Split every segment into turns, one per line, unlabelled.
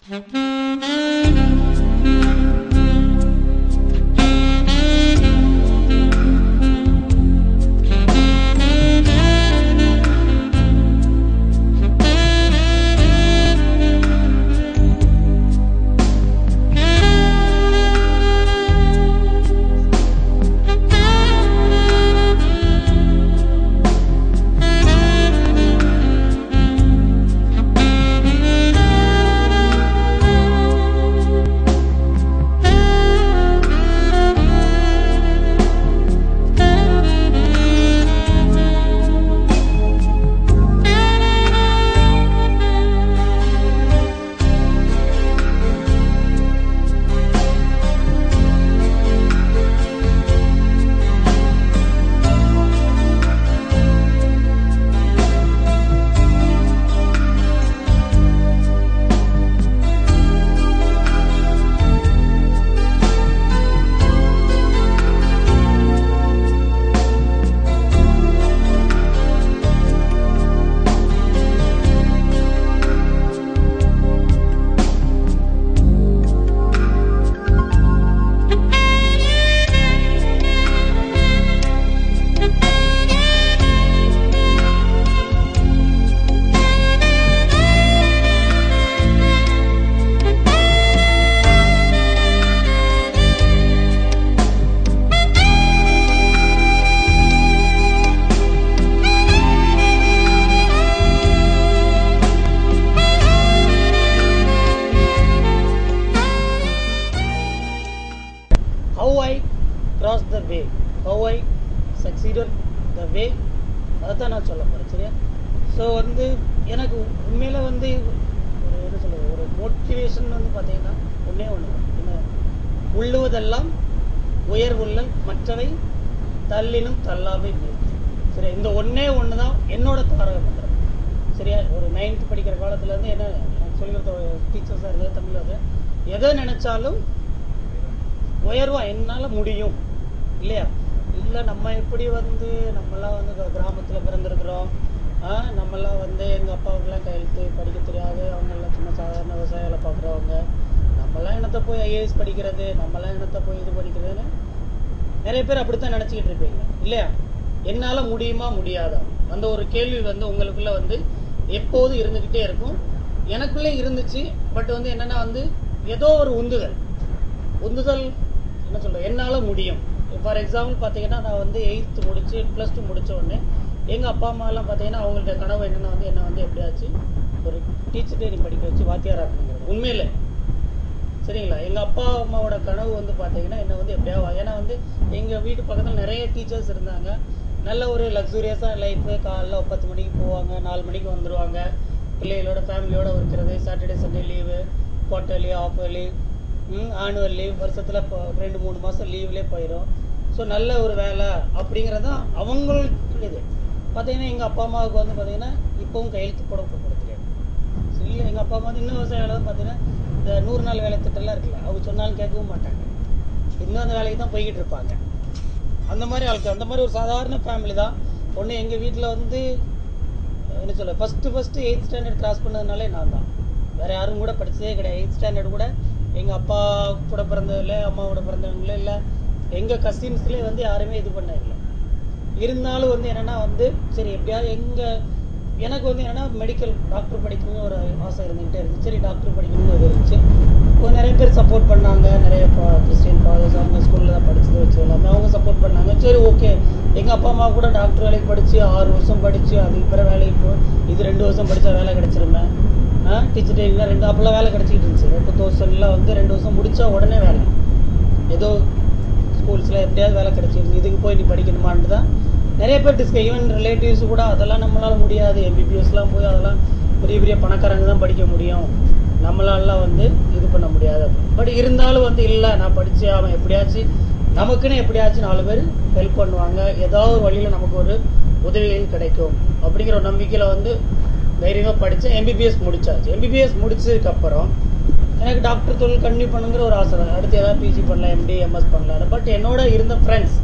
How I crossed the way, how I succeeded the way, அதுதான் நான் சொல்ல போகிறேன். சரியா? ஸோ வந்து எனக்கு உண்மையில் வந்து ஒரு என்ன சொல்கிறது, ஒரு மோட்டிவேஷன் வந்து பார்த்தீங்கன்னா ஒன்றே ஒன்று தான். என்ன, உள்ளுவதெல்லாம் உயர்வுள்ளல் மற்றவை தள்ளினும் தள்ளாமை நிறுத்தி. சரியா? இந்த ஒன்றே ஒன்று தான் என்னோட தாரக மந்திரம். சரியா? ஒரு 9th படிக்கிற காலத்துலேருந்து என்ன எனக்கு சொல்லிக் டீச்சர்ஸாக இருந்தது தமிழ், அது எதை நினச்சாலும் உயர்வா என்னால் முடியும் இல்லையா? இல்லை நம்ம எப்படி வந்து நம்மளாம் வந்து கிராமத்தில் பிறந்திருக்கிறோம், நம்மளாம் வந்து எங்கள் அப்பாவுக்கெல்லாம் கையெழுத்து படிக்க தெரியாது, அவங்கெல்லாம் சும்மா சாதாரண விவசாய வேலை பார்க்குறவங்க, நம்மளாம் என்னத்தை போய் ஐஏஎஸ் படிக்கிறது, நம்மளாம் என்னத்தை போய் இது படிக்கிறதுன்னு நிறைய பேர் அப்படித்தான் நினச்சிக்கிட்டு இருப்பீங்க இல்லையா? என்னால் முடியுமா முடியாதா அந்த ஒரு கேள்வி வந்து உங்களுக்குள்ள வந்து எப்போது இருந்துக்கிட்டே இருக்கும். எனக்குள்ளே இருந்துச்சு. பட் வந்து என்னென்னா வந்து ஏதோ ஒரு உந்துதல் என்ன சொல்கிறேன், என்னால் முடியும். ஃபார் எக்ஸாம்பிள் பார்த்தீங்கன்னா, நான் வந்து 8th முடிச்சு +2 முடித்த உடனே எங்கள் அப்பா அம்மாலாம் பார்த்தீங்கன்னா அவங்கள்ட்ட கனவு என்னென்னா வந்து என்ன வந்து எப்படியாச்சு ஒரு டீச்சர் ட்ரைனிங் படிக்க வச்சு வாத்தியார் ஆக்கணுங்கிறது உண்மையில். சரிங்களா? எங்கள் அப்பா அம்மாவோட கனவு வந்து பார்த்தீங்கன்னா என்ன வந்து எப்படியா, ஏன்னா வந்து எங்கள் வீட்டு பக்கத்தில் நிறைய டீச்சர்ஸ் இருந்தாங்க. நல்ல ஒரு லக்ஸூரியஸாக லைஃபு. காலைல 10 மணிக்கு போவாங்க, 4 மணிக்கு வந்துடுவாங்க. பிள்ளைகளோட ஃபேமிலியோடு இருக்கிறது, Saturday Sunday leave, quarterly, ஆஃபர்லி, annual leave, வருஷத்தில் 2-3 மாதம் லீவ்லேயே போயிடும். ஸோ நல்ல ஒரு வேலை அப்படிங்கிறதான் அவங்களுக்கு இது. பார்த்தீங்கன்னா எங்கள் அப்பா அம்மாவுக்கு வந்து பார்த்தீங்கன்னா இப்போவும் கையெழுத்து போட தெரியாது. சரி, இல்லை எங்கள் அப்பா அம்மா வந்து இன்னும் விவசாய வேலை வந்து பார்த்தீங்கன்னா இந்த 100 நாள் வேலை திட்டம்லாம் இருக்குல்ல, அவங்க சொன்னாலும் கேட்கவும் மாட்டாங்க, இன்னும் அந்த வேலைக்கு தான் போய்கிட்டு இருப்பாங்க. அந்த மாதிரி ஆளுக்கு அந்த மாதிரி ஒரு சாதாரண ஃபேமிலி தான். ஒன்று எங்கள் வீட்டில் வந்து என்ன சொல்ல, ஃபஸ்ட்டு 8th ஸ்டாண்டர்ட் கிராஸ் பண்ணதுனாலே நான் தான். வேறு யாரும் கூட படித்ததே கிடையாது. 8th ஸ்டாண்டர்ட் கூட எங்கள் அப்பா கூட பிறந்ததில்ல, அம்மாவோட பிறந்தவங்களே இல்லை, எங்கள் கசின்ஸ்லேயே வந்து யாருமே இது பண்ண இல்லை. இருந்தாலும் வந்து என்னென்னா வந்து சரி எப்படியாவது எனக்கு வந்து என்னென்னா மெடிக்கல் டாக்டர் படிக்கணும்னு ஒரு ஆசை இருந்துகிட்டே இருந்துச்சு. சரி டாக்டர் படிக்கணும்னு அது இருந்துச்சு. இப்போ நிறைய பேர் சப்போர்ட் பண்ணாங்க. நிறைய கிறிஸ்டியன் ஃபாதர்ஸ் அவங்க ஸ்கூலில் தான் படித்தது வச்சு எல்லாமே அவங்க சப்போர்ட் பண்ணாங்க. சரி ஓகே, எங்கள் அப்பா அம்மா கூட டாக்டர் வேலைக்கு படித்து 6 வருஷம் படித்து அதுக்கு பிறகு வேலைக்கு போ, இது 2 வருஷம் படித்தா வேலை கிடச்சிருமே. டீச்சர் ட்ரைனிங்லாம் 2 அப்போல்லாம் வேலை கிடச்சிக்கிட்டு இருந்துச்சு. 2000 வந்து 2 வருஷம் முடித்தா உடனே வேலை, ஏதோ ஸ்கூல்ஸில் எப்படியாவது வேலை கிடச்சிருச்சு. இதுக்கு போய் நீ படிக்கணுமான்னு தான் நிறைய பேர் ஈவன் ரிலேட்டிவ்ஸ் கூட அதெல்லாம் நம்மளால் முடியாது, எம்பிபிஎஸ்லாம் போய் அதெல்லாம் பெரிய பெரிய பணக்காரங்க தான் படிக்க முடியும், நம்மளாலாம் வந்து இது பண்ண முடியாது. பட் இருந்தாலும் வந்து இல்லை, நான் படித்து அவன் எப்படியாச்சும் நமக்குன்னு எப்படியாச்சும் 4 பேர் ஹெல்ப் பண்ணுவாங்க, ஏதாவது ஒரு வழியில் நமக்கு ஒரு உதவிகள் கிடைக்கும் அப்படிங்கிற ஒரு நம்பிக்கையில் வந்து தைரியமாக படித்தேன். எம்பிபிஎஸ் முடிச்சாச்சு. எம்பிபிஎஸ் முடிச்சதுக்கப்புறம் எனக்கு டாக்டர் தொழில் கண்டினியூ பண்ணுங்கிற ஒரு ஆசை தான். அடுத்து ஏதாவது பிஜி பண்ணலாம், எம்டி எம்எஸ் பண்ணலாம். பட் என்னோட இருந்த ஃப்ரெண்ட்ஸ்,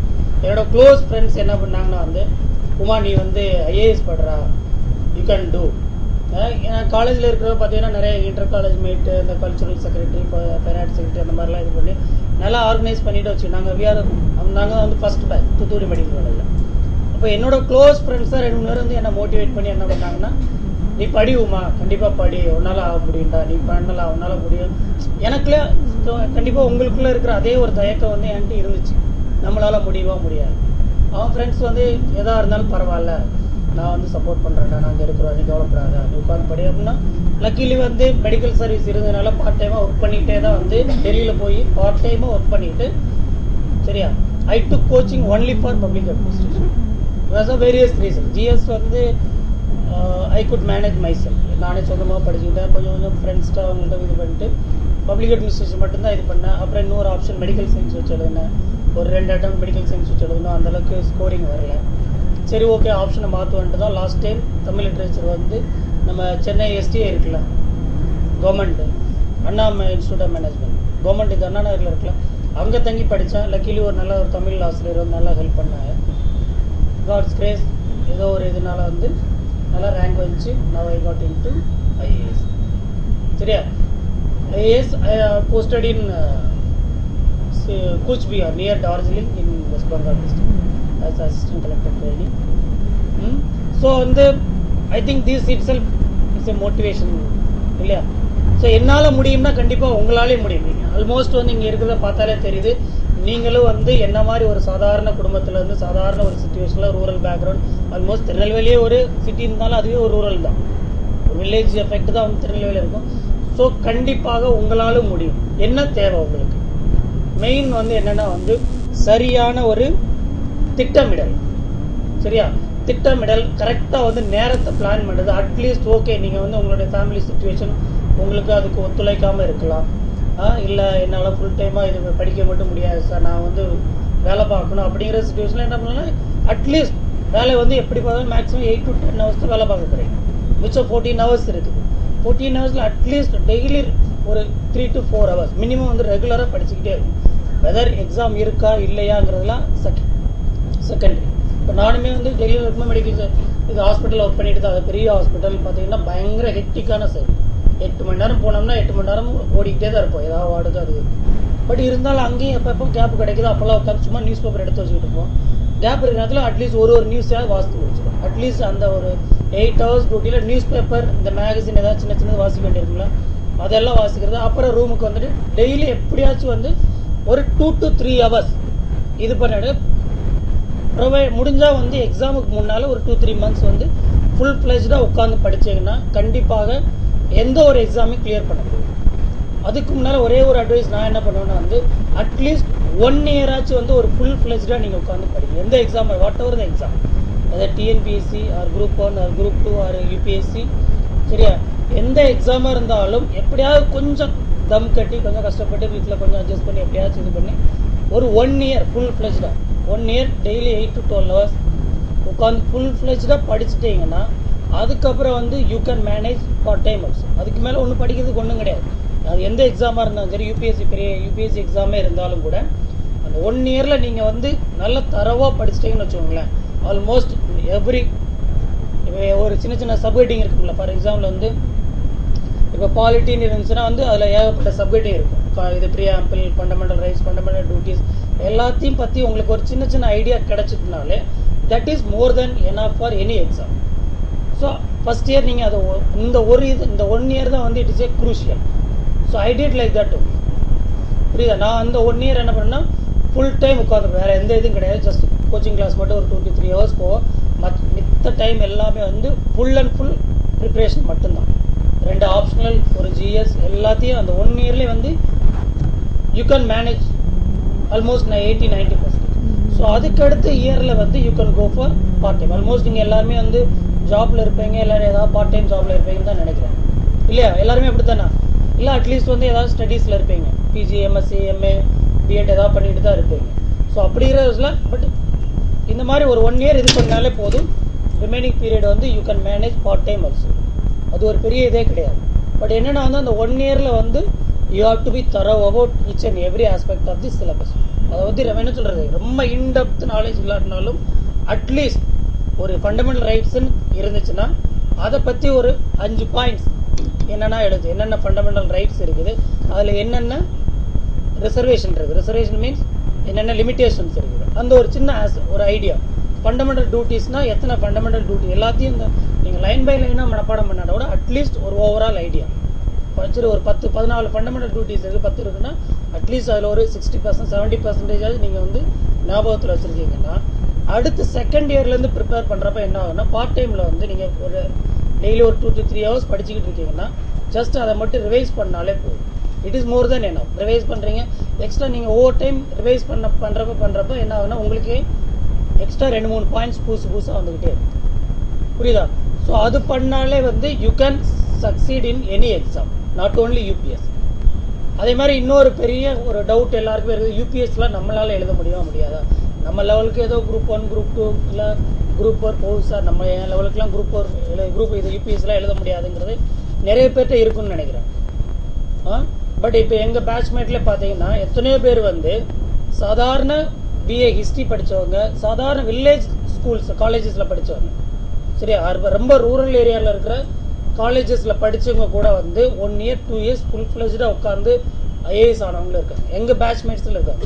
என்னோட க்ளோஸ் ஃப்ரெண்ட்ஸ் என்ன பண்ணாங்கன்னா வந்து, உமா நீ வந்து ஐஏஎஸ் படுறா, யூ கேன் டூ, காலேஜில் இருக்கிற பார்த்தீங்கன்னா நிறைய இன்டர் காலேஜ் மீட், இந்த கல்ச்சுரல் செக்ரட்டரி, ஃபைனான்ஸ் செக்ரட்டரி அந்த மாதிரிலாம் இது பண்ணி நல்லா ஆர்கனைஸ் பண்ணிட்டு வச்சு நாங்கள் வந்து ஃபர்ஸ்ட் பேட்ச் தூத்துக்குடி மெடிக்கல் காலேஜில். அப்போ என்னோட க்ளோஸ் ஃப்ரெண்ட்ஸ் தான் 2 பேர் வந்து என்னை மோட்டிவேட் பண்ணி என்ன பண்ணாங்கன்னா, நீ படிவுமா, கண்டிப்பாக படி, உன்னால் ஆக முடியும்டா, நீ பண்ணலாம், உன்னால் முடியும். எனக்குள்ளே கண்டிப்பாக உங்களுக்குள்ளே இருக்கிற அதே ஒரு தயக்கம் வந்து என்கிட்ட இருந்துச்சு, நம்மளால் முடியவா முடியாது. அவன் ஃப்ரெண்ட்ஸ் வந்து எதாக இருந்தாலும் பரவாயில்ல, நான் வந்து சப்போர்ட் பண்ணுறேன்டா, நாங்கள் இருக்கிறோம், நீ கவலைப்படாத, நீ உட்காந்து படி அப்படின்னா. லக்கிலி வந்து மெடிக்கல் சர்வீஸ் இருந்ததுனால பார்ட் டைமாக ஒர்க் பண்ணிகிட்டே தான் வந்து டெல்லியில் போய் பார்ட் டைமாக ஒர்க் பண்ணிவிட்டு, சரியா, I took coaching only for public administration. Various reason. GS வந்து ஐ குட் மேனேஜ் மைசெல்ஃப், நானே சொந்தமாக படிச்சுக்கிட்டேன், கொஞ்சம் ஃப்ரெண்ட்ஸ்ட்டு அவங்கள்ட்ட இது பண்ணிட்டு பப்ளிக் அட்மினிஸ்ட்ரேஷன் மட்டும்தான் இது பண்ணேன். அப்புறம் இன்னொரு ஆப்ஷன் மெடிக்கல் சயின்ஸ் வச்சு எழுதினேன், ஒரு 2 அட்டம் மெடிக்கல் சயின்ஸ் வச்சு எழுதினோம், அந்தளவுக்கு ஸ்கோரிங் வரல. சரி ஓகே ஆப்ஷனை மாற்றுவேன்ட்டு தான் லாஸ்ட் டைம் தமிழ் லிட்ரேச்சர் வந்து நம்ம சென்னை எஸ்டிஏ இருக்குல்ல, government Anna institute of management, government இது அண்ணா நகரில் இருக்குல்ல, அங்கே தங்கி படித்தேன். லக்கிலி ஒரு நல்ல ஒரு தமிழ் ஆசிரியர் வந்து நல்லா ஹெல்ப் பண்ணாங்க. காட்ஸ் கிரேஸ் ஏதோ ஒரு இதனால வந்து நல்லா ரேங்க் வந்துச்சு. Now I got into IAS. சரியா, IAS posted in Cooch Behar near Darjeeling in West Bengal district as assistant collector training. So வந்து I think this itself is a motivation இல்லையா. ஸோ என்னால் முடியும்னா கண்டிப்பாக உங்களாலே முடியும். ஆல்மோஸ்ட் வந்து இங்கே இருக்கிறத பார்த்தாலே தெரியுது, நீங்களும் வந்து என்ன மாதிரி ஒரு சாதாரண குடும்பத்தில் இருந்து சாதாரண ஒரு சுச்சுவேஷனில் ரூரல் பேக்ரவுண்ட், ஆல்மோஸ்ட் திருநெல்வேலியே ஒரு சிட்டி இருந்தாலும் அதுவே ஒரு ரூரல் தான், ஒரு வில்லேஜ் எஃபெக்ட் தான் வந்து திருநெல்வேலி இருக்கும். ஸோ கண்டிப்பாக உங்களாலும் முடியும். என்ன தேவை உங்களுக்கு, மெயின் வந்து என்னென்னா வந்து சரியான ஒரு திட்டமிடல். சரியா, திட்டமிடல் கரெக்டாக வந்து நேரத்தை பிளான் பண்ணுறது. அட்லீஸ்ட் ஓகே நீங்கள் வந்து உங்களுடைய ஃபேமிலி சுச்சுவேஷன் உங்களுக்கு அதுக்கு ஒத்துழைக்காமல் இருக்கலாம், இல்லை என்னால் ஃபுல் டைமாக இது படிக்க மட்டும் முடியாது சார், நான் வந்து வேலை பார்க்கணும் அப்படிங்கிற சுச்சுவேஷனில் என்ன பண்ணலாம், அட்லீஸ்ட் வேலை வந்து எப்படி பார்த்தாலும் மேக்ஸிமம் 8 to 10 hours வேலை பார்க்க போகிறீங்க. மிச்சம் 14 hours இருக்குது. 14 hours அட்லீஸ்ட் டெய்லி ஒரு 3 to 4 hours மினிமம் வந்து ரெகுலராக படிச்சுக்கிட்டே இருக்கும். வெதர் எக்ஸாம் இருக்கா இல்லையாங்கிறதுலாம் செகண்டரி. இப்போ நானுமே வந்து டெல்லியில் இருக்கும்போது மெடிக்கல் இது ஹாஸ்பிட்டலில் ஒர்க் பண்ணிட்டு தான், அது பெரிய ஹாஸ்பிட்டல் பார்த்தீங்கன்னா பயங்கர ஹெக்டிக்கான சைடு. 8 மணி நேரம் போனோம்னா 8 மணி நேரம் ஓடிக்கிட்டே தான் இருப்போம், ஏதாவது வார்டுக்கு அது. பட் இருந்தாலும் அங்கேயும் எப்போ கேப் கிடைக்குதோ அப்போல்லாம் உட்காந்து சும்மா நியூஸ் பேப்பர் எடுத்து வச்சுக்கிட்டு இருப்போம். கேப் இருக்கிறதுல அட்லீஸ்ட் ஒரு நியூஸாக வாசித்து முடிச்சிடும். அட்லீஸ்ட் அந்த ஒரு 8 hours டியூட்டியில் நியூஸ் பேப்பர், இந்த மேகசின் ஏதாவது சின்ன சின்னது வாசிக்க வேண்டியிருக்குங்களா, அதெல்லாம் வாசிக்கிறது. அப்புறம் ரூமுக்கு வந்துட்டு டெய்லி எப்படியாச்சும் வந்து ஒரு 2 to 3 hours இது பண்ணிட்டு முடிஞ்சால் வந்து எக்ஸாமுக்கு முன்னால் ஒரு 2-3 months வந்து ஃபுல் ஃப்ளெஜ்டாக உட்காந்து படித்தீங்கன்னா கண்டிப்பாக எந்த ஒரு எக்ஸாமையும் கிளியர் பண்ண முடியும். அதுக்கு முன்னால் ஒரே ஒரு அட்வைஸ் நான் என்ன பண்ணுவேன்னா வந்து அட்லீஸ்ட் 1 year ஆச்சும் வந்து ஒரு ஃபுல் ஃப்ளெஜ்டாக நீங்கள் உட்காந்து படிங்க. எந்த exam, whatever the exam, அதாவது TNPSC or Group 1 or Group 2 or UPSC, சரியா, எந்த எக்ஸாமாக இருந்தாலும் எப்படியாவது கொஞ்சம் தம் கட்டி கொஞ்சம் கஷ்டப்பட்டு வீட்டில் கொஞ்சம் அட்ஜஸ்ட் பண்ணி எப்படியாச்சும் இது பண்ணி ஒரு 1 year ஃபுல் ஃப்ளெஜ்டாக 1 year டெய்லி 8 to 12 hours உட்காந்து ஃபுல் ஃப்ளெஜ்டாக படிச்சுட்டீங்கன்னா அதுக்கப்புறம் வந்து you can manage part time also. அதுக்கு மேலே ஒன்றும் படிக்கிறதுக்கு ஒன்றும் கிடையாது. அது எந்த எக்ஸாமாக இருந்தாலும் சரி, யூபிஎஸ்சி பெரிய யூபிஎஸ்சி எக்ஸாமே இருந்தாலும் கூட அந்த 1 yearல நீங்கள் வந்து நல்ல தரவாக படிச்சிட்டிங்கன்னு வச்சுக்கோங்களேன், ஆல்மோஸ்ட் எவ்ரி ஒரு சின்ன சின்ன சப்ஹெட்டிங் இருக்குங்களா. ஃபார் எக்ஸாம்பிள் வந்து இப்போ பாலிட்டின்னு இருந்துச்சுன்னா வந்து அதில் ஏகப்பட்ட சப்ஹெட்டிங் இருக்கும். இது preamble, fundamental rights, fundamental duties எல்லாத்தையும் பற்றி உங்களுக்கு ஒரு சின்ன சின்ன ஐடியா கிடைச்சிட்டுனாலே that is more than enough for any exam. So first year நீங்கள் அதை இந்த 1 year தான் வந்து it is a crucial. So I did like that. புரியுதா, நான் அந்த 1 year என்ன பண்ணேன்னா ஃபுல் டைம் உட்காந்து வேறு எந்த இதுவும் கிடையாது, ஜஸ்ட் கோச்சிங் கிளாஸ் மட்டும் ஒரு 2 to 3 hours போவோம். மித்த டைம் எல்லாமே வந்து ஃபுல் அண்ட் ஃபுல் ப்ரிப்ரேஷன் மட்டும்தான். 2 ஆப்ஷனல், ஒரு ஜிஎஸ், எல்லாத்தையும் அந்த 1 yearலேயே வந்து you can manage almost 80-90%. So அதுக்கடுத்த இயரில் வந்து you can go for part time. Almost நீங்கள் எல்லாருமே வந்து ஜாப்ல இருப்பீங்க, எல்லாரும் ஏதாவது பார்ட் டைம் ஜாப்ல இருப்பீங்கன்னு தான் நினைக்கிறேன் இல்லையா, எல்லாருமே அப்படி தானே இல்லை, அட்லீஸ்ட் வந்து ஏதாவது ஸ்டடீஸில் இருப்பீங்க, பிஜி, எம்எஸ்சி, எம்ஏ, பிஎட் ஏதாவது பண்ணிட்டு தான் இருப்பீங்க. ஸோ அப்படிங்கிறதுல பட் இந்த மாதிரி ஒரு 1 year இது பண்ணாலே போதும். ரிமைனிங் பீரியட் வந்து you can manage part time also. அது ஒரு பெரிய இதே கிடையாது. பட் என்னன்னா வந்து அந்த 1 yearல வந்து you have to be thorough about each and every aspect of the syllabus. அதை வந்து என்ன சொல்றது, ரொம்ப இன்டெப்த் நாலேஜ் இல்லாட்டினாலும் அட்லீஸ்ட் ஒரு ஃபண்டமெண்டல் ரைட்ஸ்ன்னு இருந்துச்சுன்னா அதை பற்றி ஒரு 5 பாயிண்ட்ஸ் என்னென்ன எழுது, என்னென்ன ஃபண்டமெண்டல் ரைட்ஸ் இருக்குது, அதில் என்னென்ன ரிசர்வேஷன் இருக்குது, ரிசர்வேஷன் மீன்ஸ் என்னென்ன லிமிட்டேஷன்ஸ் இருக்குது, அந்த ஒரு சின்ன ஒரு ஐடியா. ஃபண்டமெண்டல் டியூட்டிஸ்னால் எத்தனை ஃபண்டமெண்டல் டியூட்டி எல்லாத்தையும் இந்த நீங்கள் லைன் பை லைனாக மனப்பாடம் பண்ணாட கூட அட்லீஸ்ட் ஒரு ஓவரால் ஐடியா வச்சுட்டு ஒரு 10-14 ஃபண்டமெண்டல் டியூட்டிஸ் இருக்குது, 10 இருக்குன்னா அட்லீஸ்ட் அதில் ஒரு 60% 70% நீங்கள் வந்து ஞாபகத்தில் வச்சுருக்கீங்கன்னா அடுத்து செகண்ட் இயர்லேருந்து ப்ரிப்பேர் பண்ணுறப்ப என்ன ஆகுன்னா பார்ட் டைமில் வந்து நீங்கள் ஒரு டெய்லி ஒரு 2 to 3 hours படிச்சுக்கிட்டு இருக்கீங்கன்னா ஜஸ்ட் அதை மட்டும் ரிவைஸ் பண்ணாலே போதும். இட் இஸ் மோர் தென் என்ன ரிவைஸ் பண்ணுறீங்க. எக்ஸ்ட்ரா நீங்கள் ஒவ்வொரு டைம் ரிவைஸ் பண்ணுறப்ப என்ன ஆகுனா உங்களுக்கு எக்ஸ்ட்ரா 2-3 பாயிண்ட்ஸ் புதுசாக வந்துக்கிட்டே இருக்கும். புரியுதா? ஸோ அது பண்ணாலே வந்து you can succeed in any exam, not only UPS. அதே மாதிரி இன்னொரு பெரிய ஒரு டவுட் எல்லாருக்குமே இருக்குது, யூபிஎஸ்லாம் நம்மளால் எழுத முடியாதா? நம்ம லெவலுக்கு ஏதோ குரூப் 1 குரூப் 2 இல்லை குரூப் 4 போகுது சார், நம்ம என் லெவலுக்குலாம் குரூப் இது யூபிஎஸ்லாம் எழுத முடியாதுங்கிறது நிறைய பேர்கிட்ட இருக்குன்னு நினைக்கிறேன். பட் இப்போ எங்கள் பேட்ச்மேட்டில் பார்த்தீங்கன்னா எத்தனையோ பேர் வந்து சாதாரண பிஏ ஹிஸ்ட்ரி படித்தவங்க, சாதாரண வில்லேஜ் ஸ்கூல்ஸ் காலேஜஸில் படித்தவங்க, சரியா, ரொம்ப ரூரல் ஏரியாவில் இருக்கிற காலேஜஸில் படித்தவங்க கூட வந்து 1 year 2 years ஃபுல் ஃப்ளெஜ்டாக உட்காந்து ஐஏஎஸ் ஆனவங்களும் இருக்காங்க. எங்கள் பேட்ச்மேட்ஸில் இருக்காங்க,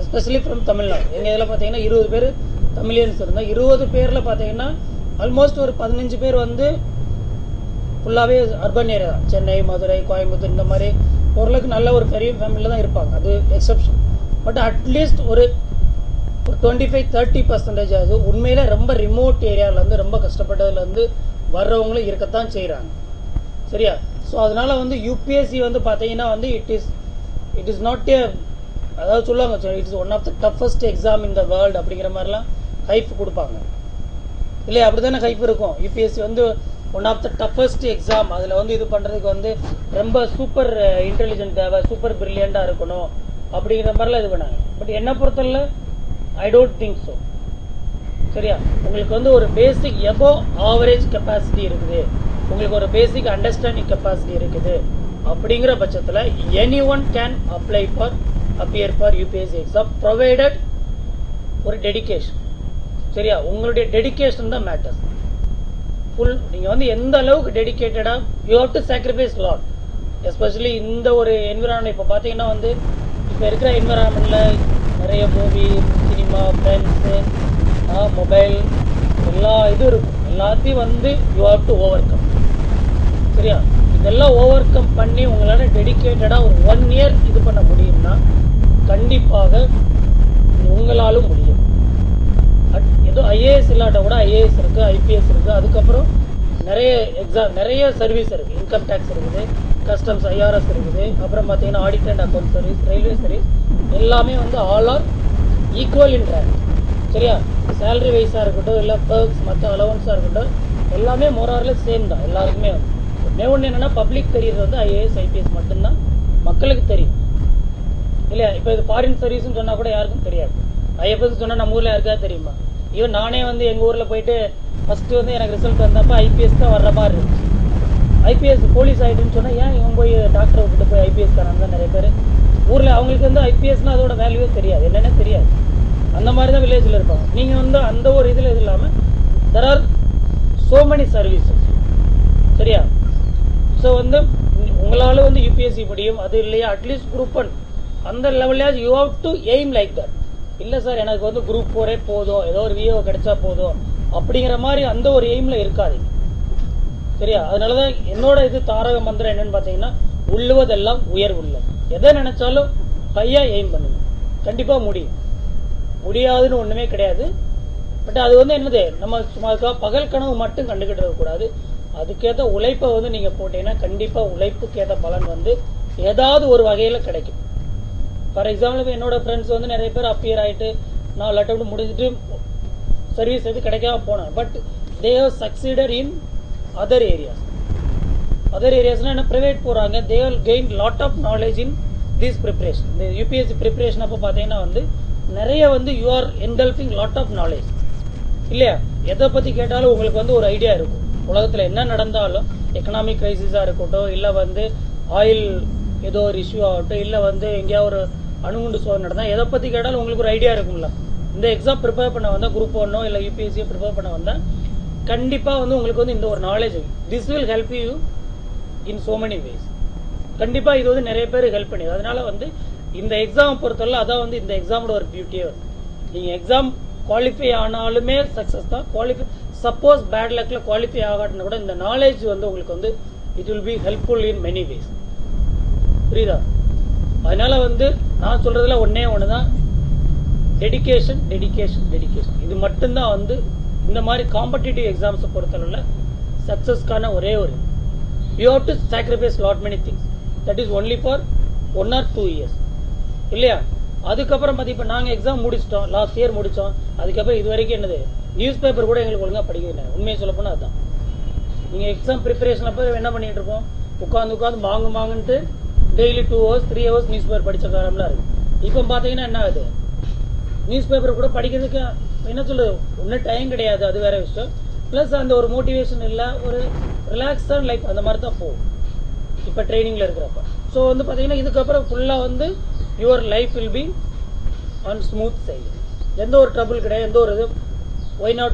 எஸ்பெஷலி ஃப்ரம் தமிழ்நாடு. எங்கள் இதில் பார்த்தீங்கன்னா 20 பேர் தமிழியன்ஸ் இருந்தால் 20 பேரில் பார்த்தீங்கன்னா ஆல்மோஸ்ட் ஒரு 15 பேர் வந்து ஃபுல்லாகவே அர்பன் ஏரியா தான், சென்னை, மதுரை, கோயம்புத்தூர், இந்த மாதிரி ஓரளவுக்கு நல்ல ஒரு பெரிய ஃபேமிலியில் தான் இருப்பாங்க, அது எக்ஸப்ஷன். பட் அட்லீஸ்ட் ஒரு 25-30% ஆகுது உண்மையில ரொம்ப ரிமோட் ஏரியாவிலேருந்து ரொம்ப கஷ்டப்பட்டதுலேருந்து வர்றவங்களும் இருக்கத்தான் செய்கிறாங்க, சரியா. ஸோ அதனால வந்து யூபிஎஸ்சி வந்து பார்த்தீங்கன்னா வந்து இட் இஸ் நாட் ஏ, அதாவது சொல்லுவாங்க it is one of the toughest exam in the world அப்படிங்கிற மாதிரிலாம் ஹைப் கொடுப்பாங்க இல்லையா? அப்படி தானே ஹைப் இருக்கும். யூபிஎஸ்சி வந்து one of the toughest exam, அதில் வந்து இது பண்ணுறதுக்கு வந்து ரொம்ப சூப்பர் இன்டெலிஜென்ட் தேவை, சூப்பர் பிரில்லியண்டாக இருக்கணும் அப்படிங்கிற மாதிரிலாம் இது பண்ணாங்க. பட் என்ன பொறுத்தவரை ஐ டோன்ட் திங்க் ஸோ, சரியா. உங்களுக்கு வந்து ஒரு பேசிக் எபோ ஆவரேஜ் கெப்பாசிட்டி இருக்குது, உங்களுக்கு ஒரு பேசிக் அண்டர்ஸ்டாண்டிங் கெப்பாசிட்டி இருக்குது அப்படிங்கிற பட்சத்தில் any one can appear for UPSC exam provided ஒரு டெடிகேஷன், சரியா. உங்களுடைய டெடிகேஷன் தான் மேட்டர்ஸ். நீங்கள் வந்து எந்த அளவுக்கு டெடிகேட்டடாக you have to sacrifice lot, especially இந்த ஒரு என்விரான்மெண்ட். இப்போ பார்த்தீங்கன்னா வந்து இப்போ இருக்கிற என்விரான்மெண்ட்டில் நிறைய மூவி, சினிமா, ஃப்ரெண்ட்ஸு, மொபைல் எல்லா இதுவும் இருக்கும். எல்லாத்தையும் வந்து you have to overcome, சரியா. இதெல்லாம் ஓவர் கம் பண்ணி உங்களால் டெடிகேட்டடாக ஒரு 1 year இது பண்ண முடியும்னா கண்டிப்பாக உங்களாலும் முடியும். ஏதோ ஐஏஎஸ் இல்லாட்ட கூட ஐஏஎஸ் இருக்குது, ஐபிஎஸ் இருக்குது, அதுக்கப்புறம் நிறைய எக்ஸாம், நிறைய சர்வீஸ் இருக்குது. இன்கம் டேக்ஸ் இருக்குது, கஸ்டம்ஸ், ஐஆர்எஸ் இருக்குது, அப்புறம் பார்த்தீங்கன்னா audit and account service, railway service, எல்லாமே வந்து all are equal in rank, சரியா. சேலரி வைஸாக இருக்கட்டும், இல்லை பர்க்ஸ், மற்ற அலவன்ஸாக இருக்கட்டும், எல்லாமே மோராரில் சேம் தான் எல்லாருக்குமே. வந்து ஒன்று என்னென்னா பப்ளிக் தெரியுது வந்து ஐஏஎஸ் ஐபிஎஸ் மட்டும்தான் மக்களுக்கு தெரியும் இல்லையா. இப்போ இது ஃபாரின் சர்வீஸ்ன்னு சொன்னால் கூட யாருக்கும் தெரியாது. ஐஎஃப்எஸ் சொன்னால் நம்ம ஊரில் யாருக்காவது தெரியுமா? ஈவன் நானே வந்து எங்கள் ஊரில் போயிட்டு ஃபஸ்ட்டு வந்து எனக்கு ரிசல்ட் வந்தப்போ ஐபிஎஸ் தான் வர்ற மாதிரி இருந்துச்சு. ஐபிஎஸ் போலீஸ் ஆகிட்டுன்னு சொன்னால் ஏன் இவன் போய் டாக்டரை விட்டுட்டு போய் ஐபிஎஸ் தராங்க தான் நிறைய பேர் ஊரில். அவங்களுக்கு வந்து ஐபிஎஸ்னால் அதோட வேல்யூவே தெரியாது, என்னென்ன தெரியாது. அந்த மாதிரி தான் வில்லேஜில் இருப்பாங்க. நீங்கள் வந்து அந்த ஒரு இதில் இது இல்லாமல் there are so many services, சரியா. ஸோ வந்து உங்களால் வந்து யூபிஎஸ்சி முடியும், அது இல்லையா அட்லீஸ்ட் குரூப் 1 அந்த லெவல்லையாச்சும் you have to aim like that. இல்லை சார் எனக்கு வந்து குரூப் 4 போதும், ஏதோ ஒரு விஓ கிடைச்சா போதும் அப்படிங்கிற மாதிரி அந்த ஒரு எய்மில் இருக்காதீங்க, சரியா. அதனால தான் என்னோட இது தாரக மந்திரம் என்னன்னு பார்த்தீங்கன்னா உள்ளுவதெல்லாம் உயர்வுள்ள. எதை நினைச்சாலும் ஹையா எய்ம் பண்ணுங்க, கண்டிப்பாக முடியும். முடியாதுன்னு ஒன்றுமே கிடையாது. பட் அது வந்து என்னது, நம்ம சும்மா பகல் கனவு மட்டும் கண்டுக்கிட்டு இருக்கக்கூடாது. அதுக்கேற்ற உழைப்பை வந்து நீங்கள் போட்டீங்கன்னா கண்டிப்பாக உழைப்புக்கேற்ற பலன் வந்து ஏதாவது ஒரு வகையில் கிடைக்கும். ஃபார் எக்ஸாம்பிள் இப்போ என்னோட ஃப்ரெண்ட்ஸ் வந்து நிறைய பேர் அப்பியர் ஆகிட்டு 4 அட்டெம்ப்ட் முடிஞ்சிட்டு சர்வீஸ் எது கிடைக்காம போனேன். But they have succeeded in other areas. Other ஏரியாஸ்னால் என்ன, ப்ரைவேட் போகிறாங்க, they have gain lot of knowledge in this preparation. இந்த யூபிஎஸ்சி ப்ரிப்ரேஷன் அப்போ பார்த்தீங்கன்னா வந்து நிறைய வந்து you are engulfing lot of knowledge இல்லையா. எதை பற்றி கேட்டாலும் உங்களுக்கு வந்து ஒரு ஐடியா இருக்கும். உலகத்தில் என்ன நடந்தாலும் எக்கனாமிக் கிரைசிஸாக இருக்கட்டும், இல்லை வந்து ஆயில் ஏதோ ஒரு இஷ்யூ ஆகட்டும், இல்லை வந்து எங்கேயா ஒரு அணுகுண்டு சோதனை நடந்தால் எதை பற்றி கேட்டாலும் உங்களுக்கு ஒரு ஐடியா இருக்கும்ல. இந்த எக்ஸாம் ப்ரிப்பேர் பண்ண வந்தால் குரூப் 1 இல்லை யூபிஎஸ்சியை ப்ரிப்பேர் பண்ண வந்தால் கண்டிப்பாக வந்து உங்களுக்கு வந்து இந்த ஒரு knowledge this will help you in so many ways. கண்டிப்பாக இது வந்து நிறைய பேர் ஹெல்ப் பண்ணிடுது. அதனால வந்து இந்த எக்ஸாம் பொறுத்தவரை அதான் வந்து இந்த எக்ஸாமோட ஒரு பியூட்டியே வரும். நீங்கள் எக்ஸாம் குவாலிஃபை ஆனாலுமே சக்ஸஸ் தான். சப்போஸ் பேட் லக்கில் குவாலிஃபை ஆகாட்டினா கூட இந்த நாலேஜ் வந்து உங்களுக்கு வந்து it will be helpful in many ways. புரியுதா? அதனால வந்து நான் சொல்றதுல ஒன்னே ஒண்ணுதான், டெடிகேஷன் டெடிகேஷன் டெடிகேஷன். இது மட்டும்தான் வந்து இந்த மாதிரி காம்படிட்டிவ் எக்ஸாம்ஸை பொறுத்தவரை சக்சஸ்க்கான ஒரே ஒரு you have to sacrifice lot many things. That is only for 1 or 2 years இல்லையா? அதுக்கப்புறம் பார்த்து இப்போ நாங்கள் எக்ஸாம் முடிச்சிட்டோம், லாஸ்ட் இயர் முடித்தோம். அதுக்கப்புறம் இது வரைக்கும் என்னது நியூஸ் பேப்பர் கூட எங்களுக்கு ஒழுங்காக படிக்கிறது. உண்மையை சொல்ல போனால் அதுதான். நீங்கள் எக்ஸாம் ப்ரிப்பரேஷன் அப்போ என்ன பண்ணிட்டு இருக்கோம், உட்காந்து வாங்குன்ட்டு daily 2 hours 3 hours newspaper படித்த காலம்லாம் இருக்கு. இப்போ பார்த்தீங்கன்னா என்ன ஆகுது, நியூஸ் பேப்பர் கூட படிக்கிறதுக்கு என்ன சொல்லுது ஒன்றும் டைம் கிடையாது, அது வேற விஷயம். ப்ளஸ் அந்த ஒரு மோட்டிவேஷன் இல்லை, ஒரு ரிலாக்ஸான லைஃப் அந்த மாதிரி தான் போகும் இப்போ ட்ரைனிங்கில் இருக்கிறப்ப. ஸோ வந்து பார்த்தீங்கன்னா இதுக்கப்புறம் ஃபுல்லாக வந்து your life will be on smooth side. எந்த ஒரு ட்ரபிள் கிடையாது, எந்த ஒரு இது ஒய் நாட்